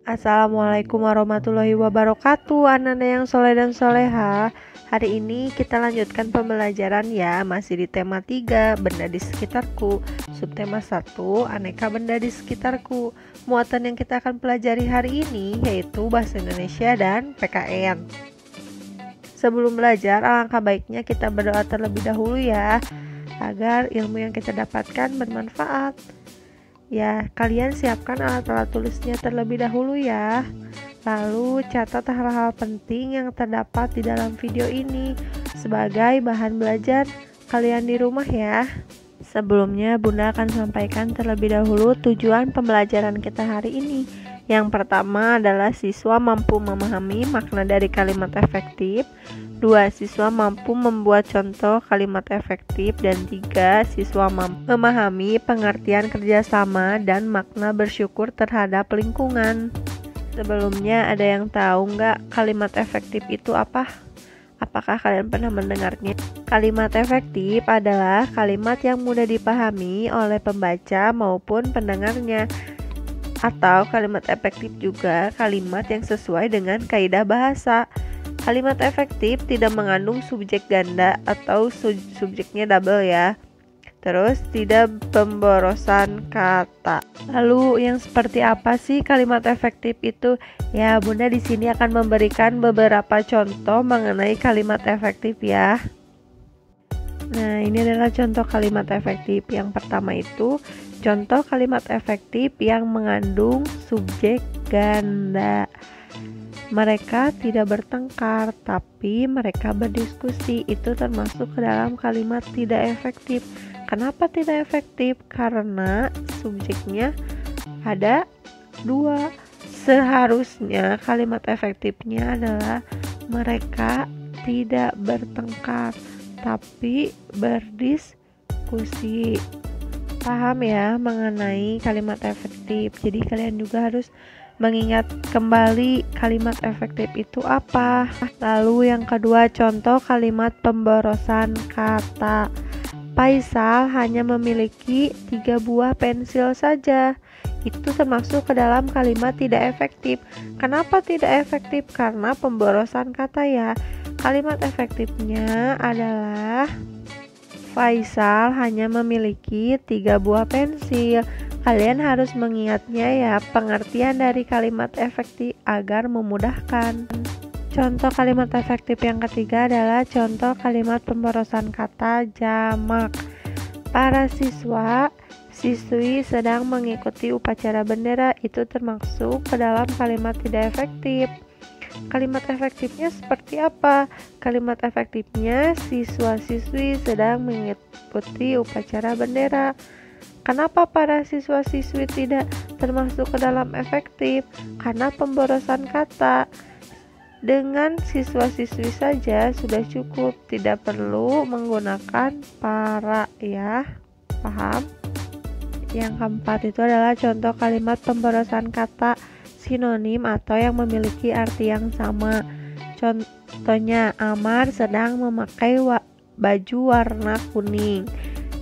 Assalamualaikum warahmatullahi wabarakatuh, anak-anak yang soleh dan soleha. Hari ini kita lanjutkan pembelajaran ya, masih di tema 3, benda di sekitarku. Subtema 1, aneka benda di sekitarku. Muatan yang kita akan pelajari hari ini yaitu bahasa Indonesia dan PKN. Sebelum belajar, alangkah baiknya kita berdoa terlebih dahulu ya, agar ilmu yang kita dapatkan bermanfaat. Ya, kalian siapkan alat-alat tulisnya terlebih dahulu ya. Lalu catat hal-hal penting yang terdapat di dalam video ini sebagai bahan belajar kalian di rumah ya. Sebelumnya Bunda akan sampaikan terlebih dahulu tujuan pembelajaran kita hari ini. Yang pertama adalah siswa mampu memahami makna dari kalimat efektif. 2. Siswa mampu membuat contoh kalimat efektif. Dan 3. Siswa mampu memahami pengertian kerjasama dan makna bersyukur terhadap lingkungan. Sebelumnya ada yang tahu nggak kalimat efektif itu apa? Apakah kalian pernah mendengarnya? Kalimat efektif adalah kalimat yang mudah dipahami oleh pembaca maupun pendengarnya. Atau kalimat efektif juga kalimat yang sesuai dengan kaidah bahasa. Kalimat efektif tidak mengandung subjek ganda atau subjeknya double ya. Terus tidak pemborosan kata. Lalu yang seperti apa sih kalimat efektif itu? Ya, Bunda di sini akan memberikan beberapa contoh mengenai kalimat efektif ya. Nah, ini adalah contoh kalimat efektif. Yang pertama itu contoh kalimat efektif yang mengandung subjek ganda. Mereka tidak bertengkar, tapi mereka berdiskusi. Itu termasuk ke dalam kalimat tidak efektif. Kenapa tidak efektif? Karena subjeknya ada 2. Seharusnya kalimat efektifnya adalah mereka tidak bertengkar, tapi berdiskusi. Paham ya mengenai kalimat efektif. Jadi kalian juga harus mengingat kembali kalimat efektif itu apa. Lalu yang kedua, contoh kalimat pemborosan kata. Faisal hanya memiliki 3 buah pensil saja. Itu termasuk ke dalam kalimat tidak efektif. Kenapa tidak efektif? Karena pemborosan kata ya. Kalimat efektifnya adalah Faisal hanya memiliki 3 buah pensil. Kalian harus mengingatnya ya, pengertian dari kalimat efektif agar memudahkan. Contoh kalimat efektif yang ketiga adalah contoh kalimat pemborosan kata jamak. Para siswi sedang mengikuti upacara bendera. Itu termasuk ke dalam kalimat tidak efektif. Kalimat efektifnya seperti apa? Kalimat efektifnya siswa-siswi sedang mengikuti upacara bendera. Kenapa para siswa-siswi tidak termasuk ke dalam efektif? Karena pemborosan kata. Dengan siswa-siswi saja sudah cukup, tidak perlu menggunakan para ya. Paham? Yang keempat itu adalah contoh kalimat pemborosan kata sinonim atau yang memiliki arti yang sama. Contohnya, Amar sedang memakai baju warna kuning.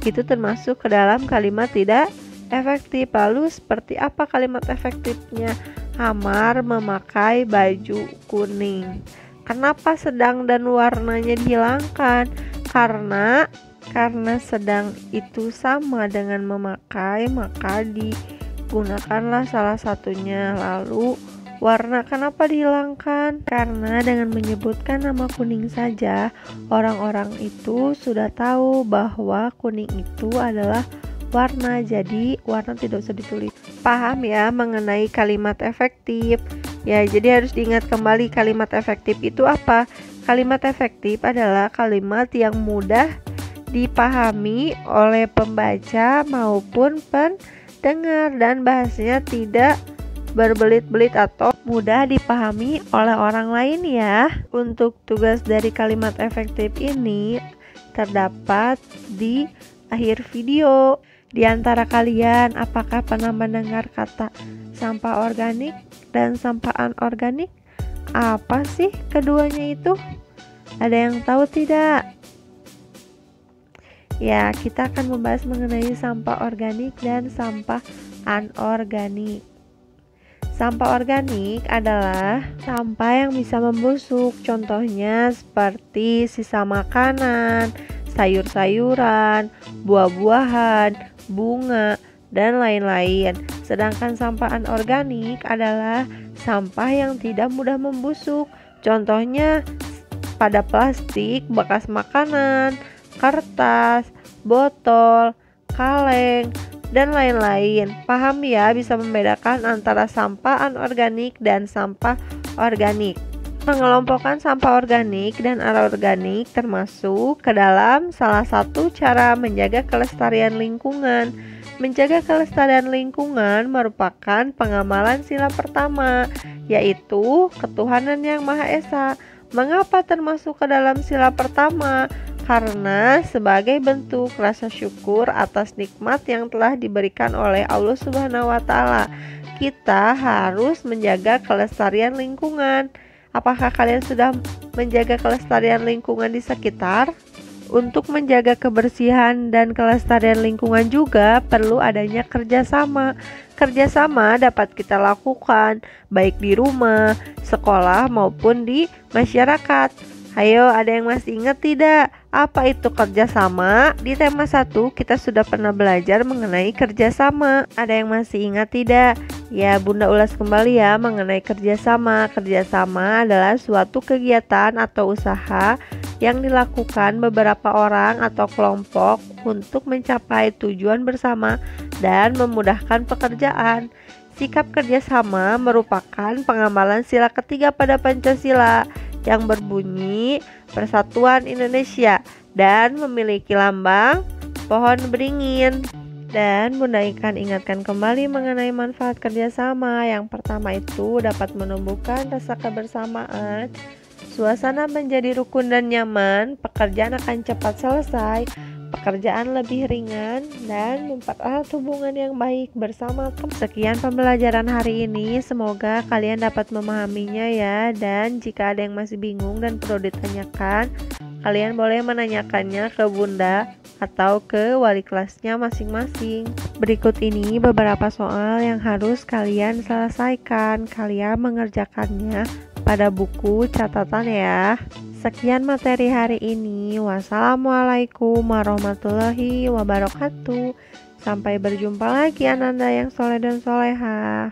Itu termasuk ke dalam kalimat tidak efektif. Lalu seperti apa kalimat efektifnya? Amar memakai baju kuning. Kenapa sedang dan warnanya dihilangkan? Karena sedang itu sama dengan memakai, maka digunakanlah salah satunya. Lalu warna kenapa dihilangkan? Karena dengan menyebutkan nama kuning saja, orang-orang itu sudah tahu bahwa kuning itu adalah warna, jadi warna tidak usah ditulis. Paham ya mengenai kalimat efektif? Ya, jadi harus diingat kembali kalimat efektif itu apa? Kalimat efektif adalah kalimat yang mudah dipahami oleh pembaca maupun pendengar dan bahasanya tidak berbelit-belit atau mudah dipahami oleh orang lain ya. Untuk tugas dari kalimat efektif ini terdapat di akhir video. Di antara kalian, apakah pernah mendengar kata sampah organik dan sampah anorganik? Apa sih keduanya itu? Ada yang tahu tidak? Ya, kita akan membahas mengenai sampah organik dan sampah anorganik. Sampah organik adalah sampah yang bisa membusuk, contohnya seperti sisa makanan, sayur-sayuran, buah-buahan, bunga, dan lain-lain. Sedangkan sampah anorganik adalah sampah yang tidak mudah membusuk, contohnya pada plastik, bekas makanan, kertas, botol, kaleng, dan lain-lain. Paham ya, bisa membedakan antara sampah anorganik dan sampah organik. Mengelompokkan sampah organik dan anorganik termasuk ke dalam salah satu cara menjaga kelestarian lingkungan. Menjaga kelestarian lingkungan merupakan pengamalan sila pertama, yaitu ketuhanan yang Maha Esa. Mengapa termasuk ke dalam sila pertama? Karena sebagai bentuk rasa syukur atas nikmat yang telah diberikan oleh Allah Subhanahu wa Ta'ala, kita harus menjaga kelestarian lingkungan. Apakah kalian sudah menjaga kelestarian lingkungan di sekitar? Untuk menjaga kebersihan dan kelestarian lingkungan juga perlu adanya kerjasama. Kerjasama dapat kita lakukan baik di rumah, sekolah maupun di masyarakat. Ayo, ada yang masih ingat tidak? Apa itu kerjasama? Di tema 1 kita sudah pernah belajar mengenai kerjasama. Ada yang masih ingat tidak? Ya, Bunda ulas kembali ya mengenai kerjasama. Kerjasama adalah suatu kegiatan atau usaha yang dilakukan beberapa orang atau kelompok untuk mencapai tujuan bersama dan memudahkan pekerjaan. Sikap kerjasama merupakan pengamalan sila ketiga pada Pancasila yang berbunyi Persatuan Indonesia dan memiliki lambang pohon beringin. Dan Bunda Ikan ingatkan kembali mengenai manfaat kerjasama. Yang pertama itu dapat menumbuhkan rasa kebersamaan, suasana menjadi rukun dan nyaman, pekerjaan akan cepat selesai, pekerjaan lebih ringan, dan mempererat hubungan yang baik bersama teman. Sekian pembelajaran hari ini, semoga kalian dapat memahaminya ya. Dan jika ada yang masih bingung dan perlu ditanyakan, kalian boleh menanyakannya ke Bunda atau ke wali kelasnya masing-masing. Berikut ini beberapa soal yang harus kalian selesaikan. Kalian mengerjakannya pada buku catatan ya. Sekian materi hari ini. Wassalamualaikum warahmatullahi wabarakatuh. Sampai berjumpa lagi ananda yang soleh dan soleha.